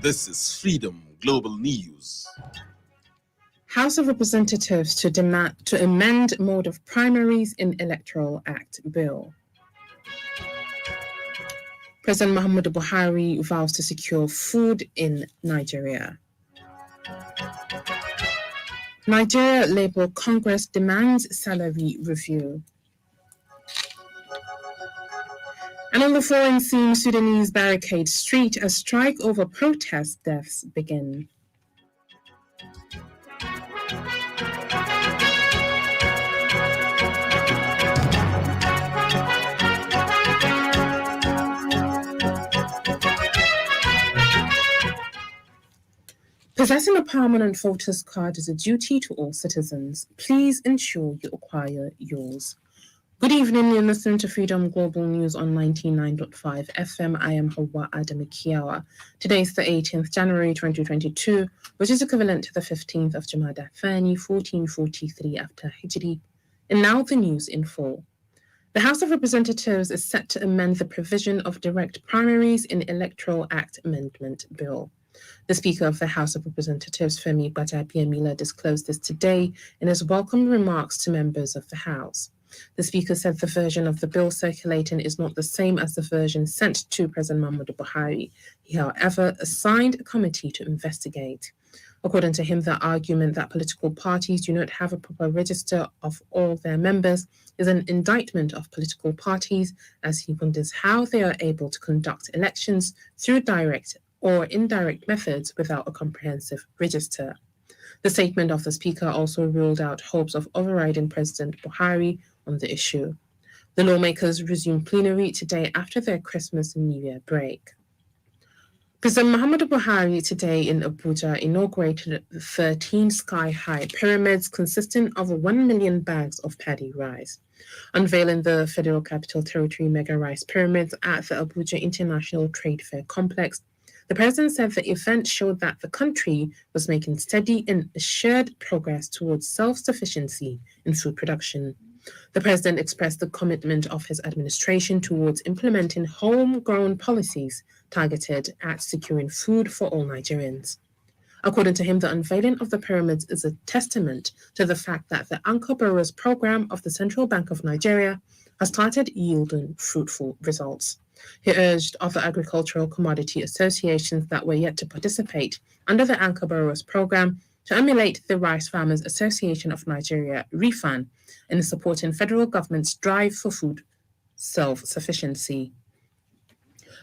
This is Freedom Global News. House of Representatives to amend mode of primaries in Electoral Act Bill. President Muhammadu Buhari vows to secure food in Nigeria. Nigeria Labour Congress demands salary review. And on the foreign scene, Sudanese barricade street as strike over protest deaths begin. Possessing a permanent voter's card is a duty to all citizens. Please ensure you acquire yours. Good evening, you're listening to Freedom Global News on 99.5 FM. I am Hauwa Adamu Kiyawa. Today is the 18th January 2022, which is equivalent to the 15th of Jumada Thani, 1443 after Hijri. And now the news in full. The House of Representatives is set to amend the provision of direct primaries in Electoral Act Amendment Bill. The Speaker of the House of Representatives, Femi Gbadagbiamila, disclosed this today in his welcome remarks to members of the House. The Speaker said the version of the bill circulating is not the same as the version sent to President Muhammadu Buhari. He, however, assigned a committee to investigate. According to him, the argument that political parties do not have a proper register of all their members is an indictment of political parties, as he wonders how they are able to conduct elections through direct or indirect methods without a comprehensive register. The statement of the Speaker also ruled out hopes of overriding President Buhari on the issue. The lawmakers resumed plenary today after their Christmas and New Year break. President Muhammadu Buhari today in Abuja inaugurated 13 sky-high pyramids consisting of 1 million bags of paddy rice. Unveiling the Federal Capital Territory mega rice pyramids at the Abuja International Trade Fair Complex, the president said the event showed that the country was making steady and assured progress towards self-sufficiency in food production. The president expressed the commitment of his administration towards implementing homegrown policies targeted at securing food for all Nigerians. According to him, the unveiling of the pyramids is a testament to the fact that the Anchor Borrowers program of the Central Bank of Nigeria has started yielding fruitful results. He urged other agricultural commodity associations that were yet to participate under the Anchor Borrowers program to emulate the Rice Farmers Association of Nigeria, RIFAN, in supporting federal government's drive for food self-sufficiency.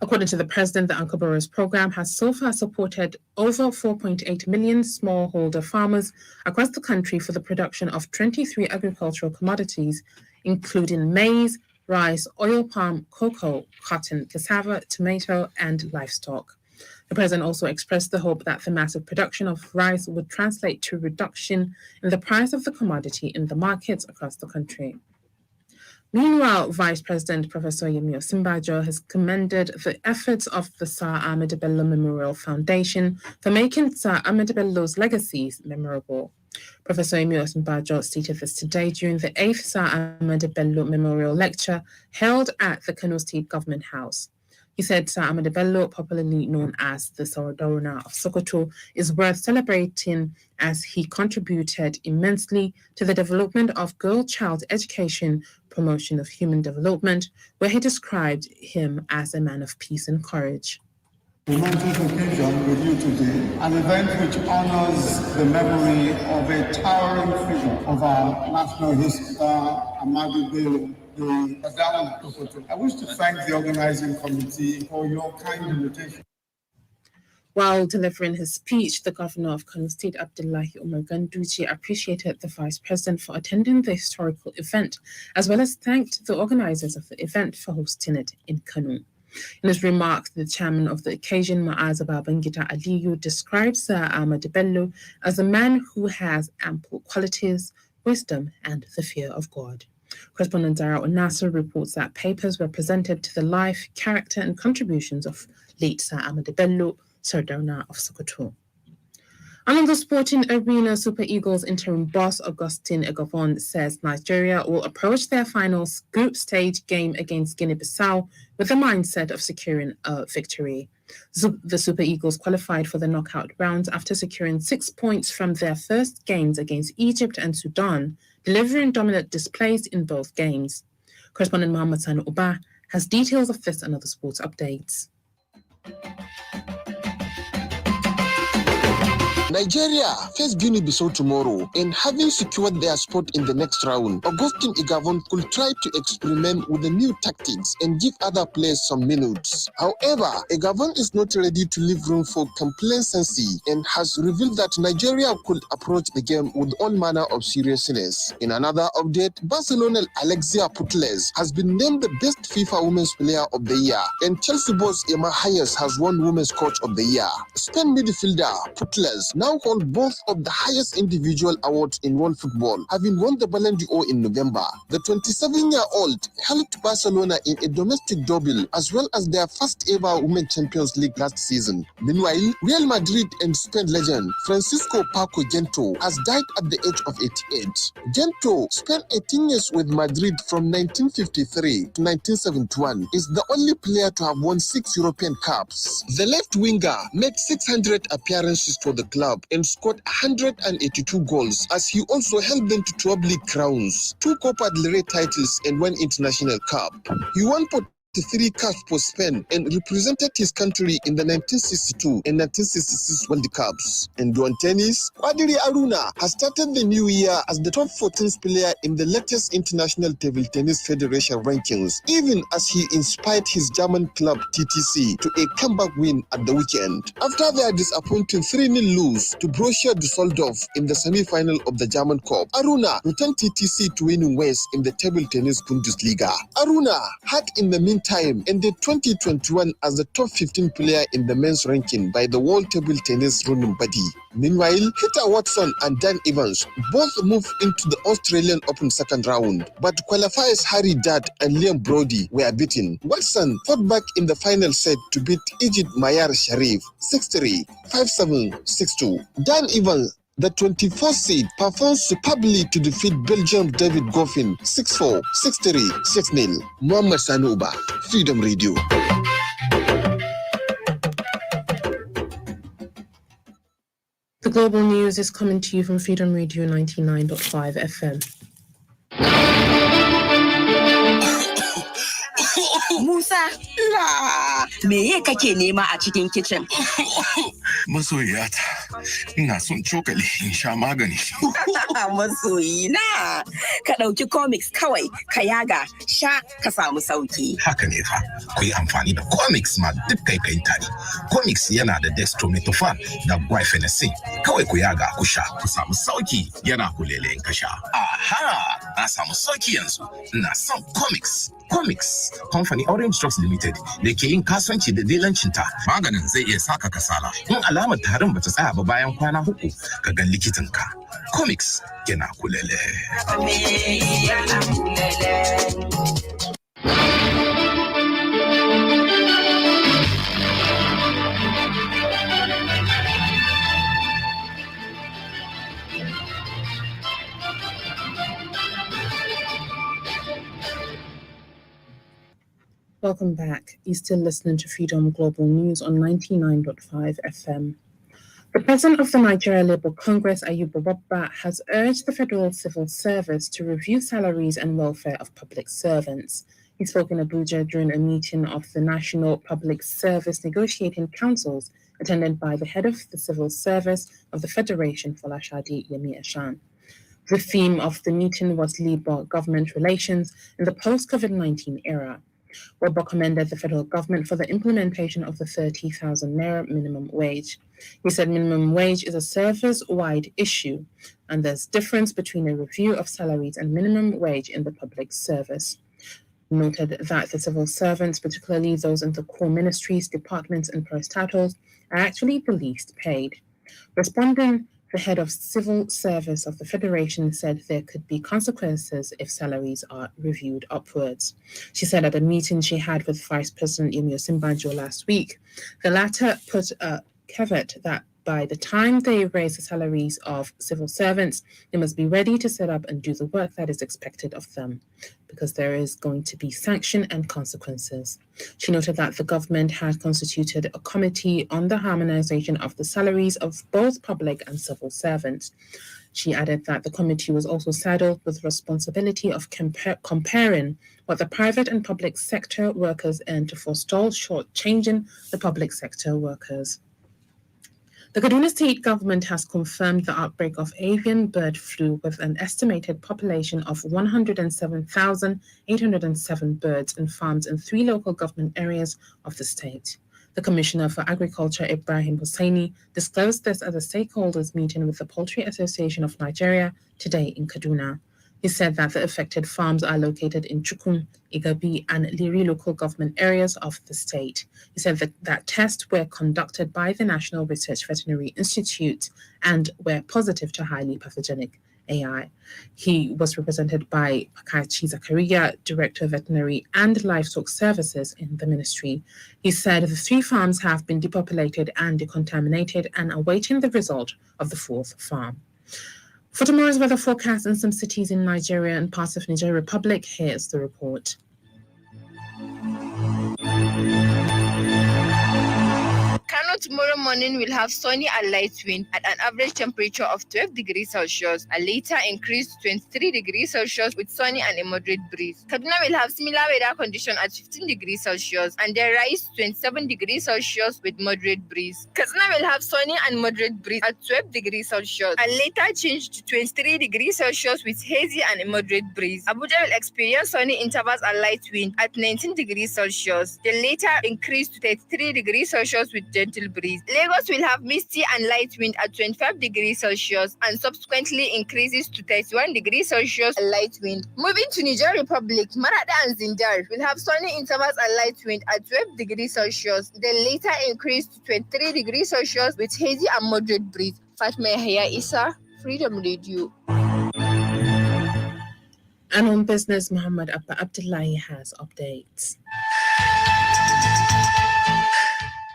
According to the president, the Anchor Borrowers program has so far supported over 4.8 million smallholder farmers across the country for the production of 23 agricultural commodities, including maize, rice, oil palm, cocoa, cotton, cassava, tomato, and livestock. The president also expressed the hope that the massive production of rice would translate to a reduction in the price of the commodity in the markets across the country. Meanwhile, Vice President Professor Yemi Osinbajo has commended the efforts of the Sir Ahmed Bello Memorial Foundation for making Sir Ahmed Bello's legacies memorable. Professor Yemi Osinbajo stated this today during the 8th Sir Ahmed Bello Memorial Lecture held at the Kano State Government House. He said Sir Ahmed Bello, popularly known as the Sardauna of Sokoto, is worth celebrating as he contributed immensely to the development of girl-child education, promotion of human development, where he described him as a man of peace and courage. Momentous occasion with you today, an event which honors the memory of a towering figure of our national history, Ahmadu Bello. I wish to thank the organizing committee for your kind invitation. While delivering his speech, the governor of Kano State, Abdullahi Umar Ganduji, appreciated the vice president for attending the historical event, as well as thanked the organizers of the event for hosting it in Kano. In his remarks, the chairman of the occasion, Ma'az Babangida Aliyu, described Sir Ahmed Bello as a man who has ample qualities, wisdom, and the fear of God. Correspondent Dara Onasser reports that papers were presented to the life, character, and contributions of late Sir Ahmed Bello, Sardauna of Sokoto. And on the sporting arena, Super Eagles interim boss Augustine Egavon says Nigeria will approach their final group stage game against Guinea-Bissau with the mindset of securing a victory. The Super Eagles qualified for the knockout round after securing 6 points from their first games against Egypt and Sudan, delivering dominant displays in both games. Correspondent Mohammed Sani Uba has details of this and other sports updates. Nigeria face Guinea-Bissau tomorrow, and having secured their spot in the next round, Augustine Egavon could try to experiment with the new tactics and give other players some minutes. However, Egavon is not ready to leave room for complacency and has revealed that Nigeria could approach the game with all manner of seriousness. In another update, Barcelona Alexia Putellas has been named the best FIFA Women's Player of the Year, and Chelsea boss Emma Hayes has won Women's Coach of the Year. Spain midfielder Putellas now hold both of the highest individual awards in world football, having won the Ballon d'Or in November. The 27-year-old helped Barcelona in a domestic double as well as their first ever Women's Champions League last season. Meanwhile, Real Madrid and Spain legend Francisco Paco Gento has died at the age of 88. Gento spent 18 years with Madrid from 1953 to 1971, is the only player to have won 6 European Cups. The left winger made 600 appearances for the club and scored 182 goals, as he also held them to 12 league crowns, 2 Copa del Rey titles and 1 international cup. He won 3 caps for Spain and represented his country in the 1962 and 1966 World Cups. And on tennis, Kwadiri Aruna has started the new year as the top 14th player in the latest International Table Tennis Federation rankings, even as he inspired his German club TTC to a comeback win at the weekend. After their disappointing 3-0 lose to Borussia Düsseldorf in the semi-final of the German Cup, Aruna returned TTC to winning ways in the Table Tennis Bundesliga. Aruna had in the meantime ended 2021 as the top 15 player in the men's ranking by the World Table Tennis ruling body. Meanwhile, Peter Watson and Dan Evans both moved into the Australian Open second round, but qualifiers Harry Dutt and Liam Brody were beaten. Watson fought back in the final set to beat Egypt Mayar Sharif 6-3, 5-7, 6-2. Dan Evans, the 24th seed, performed superbly to defeat Belgium David Goffin 6-4, 6-3, 6-0. Mohammed Sani Uba, Freedom Radio. The global news is coming to you from Freedom Radio 99.5 FM. Musa, me kake nema a cikin kitchen? Masoyiyata, ina son cokali in sha magani. Masoyina, ka ɗauki comics kawai, ka yaga, sha ka samu sauki. Haka ne fa, ku yi amfani da comics ma duk kai tare. Comics yana da dextromethorphan da guaifenesin. Kawai ku yaga ku sha, ku samu sauki yana kulele in ka sha. Aha, na samu sauki yanzu. Ina son comics. Comics, kamfani Orange Drugs Limited da ke yin kasuwanci da dilancinta. Maganin zai iya saka kasala. In alamar tarin bata tsaya ba bayan kwana 3, ka ga likitanka. Comics yana kulele. Welcome back. You're still listening to Freedom Global News on 99.5 FM. The president of the Nigeria Labour Congress, Ayuba Babba, has urged the Federal Civil Service to review salaries and welfare of public servants. He spoke in Abuja during a meeting of the National Public Service Negotiating Councils, attended by the head of the Civil Service of the Federation, Folashade Yemi Eshan. The theme of the meeting was Labour-Government Relations in the post-COVID-19 era. Wabba commended the federal government for the implementation of the 30,000 naira minimum wage. He said minimum wage is a service-wide issue, and there's difference between a review of salaries and minimum wage in the public service. He noted that the civil servants, particularly those in the core ministries, departments, and parastatals, are actually the least paid. Responding, the head of civil service of the Federation said there could be consequences if salaries are reviewed upwards. She said at a meeting she had with Vice President Yemi Osinbajo last week, the latter put a caveat that by the time they raise the salaries of civil servants, they must be ready to set up and do the work that is expected of them, because there is going to be sanction and consequences. She noted that the government had constituted a committee on the harmonization of the salaries of both public and civil servants. She added that the committee was also saddled with the responsibility of comparing what the private and public sector workers earn to forestall shortchanging the public sector workers. The Kaduna State government has confirmed the outbreak of avian bird flu with an estimated population of 107,807 birds in farms in 3 local government areas of the state. The Commissioner for Agriculture, Ibrahim Hussaini, disclosed this at a stakeholders meeting with the Poultry Association of Nigeria today in Kaduna. He said that the affected farms are located in Chukum, Igabi, and Liri local government areas of the state. He said that tests were conducted by the National Research Veterinary Institute and were positive to highly pathogenic AI. He was represented by Pakachi Zakaria, Director of Veterinary and Livestock Services in the ministry. He said the 3 farms have been depopulated and decontaminated and are awaiting the result of the 4th farm. For tomorrow's weather forecast in some cities in Nigeria and parts of Niger Republic, here's the report. Kano tomorrow morning will have sunny and light wind at an average temperature of 12 degrees Celsius and later increase to 23 degrees Celsius with sunny and a moderate breeze. Kaduna will have similar weather condition at 15 degrees Celsius and then rise to 27 degrees Celsius with moderate breeze. Katsina will have sunny and moderate breeze at 12 degrees Celsius and later change to 23 degrees Celsius with hazy and a moderate breeze. Abuja will experience sunny intervals and light wind at 19 degrees Celsius, then later increase to 33 degrees Celsius with gentle breeze. Lagos will have misty and light wind at 25 degrees Celsius and subsequently increases to 31 degrees Celsius and light wind. Moving to Niger Republic, Marada and Zindar will have sunny intervals and light wind at 12 degrees Celsius, then later increase to 23 degrees Celsius with hazy and moderate breeze. Fatma Yahya Isa, Freedom Radio. And on business, Muhammad Abba Abdullahi has updates.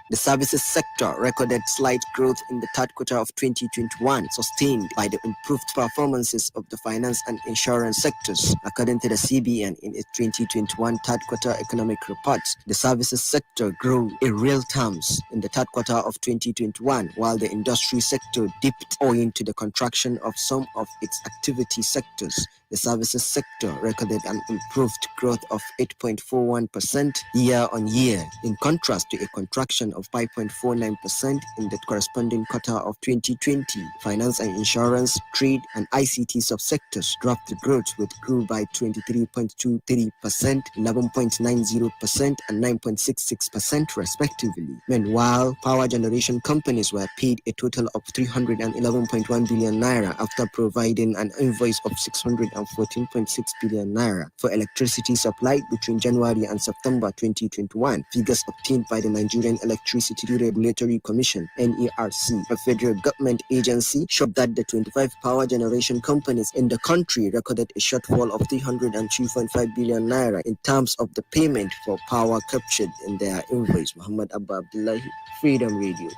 The services sector recorded slight growth in the 3rd quarter of 2021, sustained by the improved performances of the finance and insurance sectors. According to the CBN, in its 2021 3rd quarter economic report, the services sector grew in real terms in the 3rd quarter of 2021, while the industry sector dipped owing to the contraction of some of its activity sectors. The services sector recorded an improved growth of 8.41% year-on-year, in contrast to a contraction of 5.49% in the corresponding quarter of 2020. Finance and insurance, trade, and ICT subsectors dropped the growth, which grew by 23.23%, 11.90%, and 9.66% respectively. Meanwhile, power generation companies were paid a total of 311.1 billion naira after providing an invoice of 614.6 billion naira for electricity supplied between January and September 2021. Figures obtained by the Nigerian Electricity Regulatory Commission, NERC, a federal government agency, showed that the 25 power generation companies in the country recorded a shortfall of 302.5 billion naira in terms of the payment for power captured in their invoice. Muhammad Abba Abdullahi, Freedom Radio.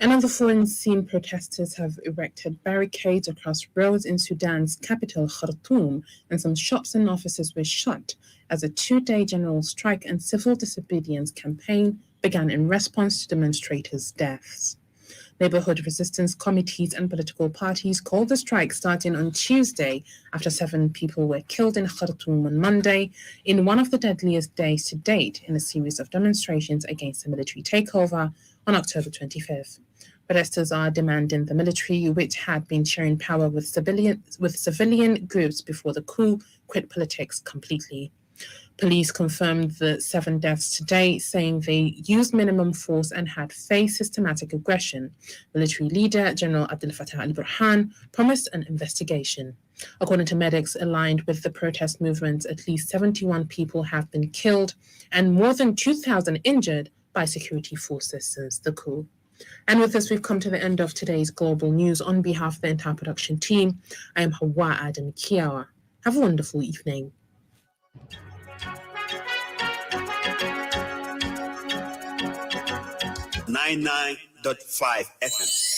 And on the foreign scene, protesters have erected barricades across roads in Sudan's capital, Khartoum, and some shops and offices were shut as a 2-day general strike and civil disobedience campaign began in response to demonstrators' deaths. Neighborhood resistance committees and political parties called the strike starting on Tuesday after 7 people were killed in Khartoum on Monday in one of the deadliest days to date in a series of demonstrations against the military takeover on October 25th. Protesters are demanding the military, which had been sharing power with civilian groups before the coup, quit politics completely. Police confirmed the 7 deaths today, saying they used minimum force and had faced systematic aggression. Military leader General Abdel Fattah al-Burhan promised an investigation. According to medics aligned with the protest movement, at least 71 people have been killed and more than 2,000 injured by security forces since the coup. And with this, we've come to the end of today's Global News. On behalf of the entire production team, I am Hauwa Adamu Kiyawa. Have a wonderful evening. 99.5 FM.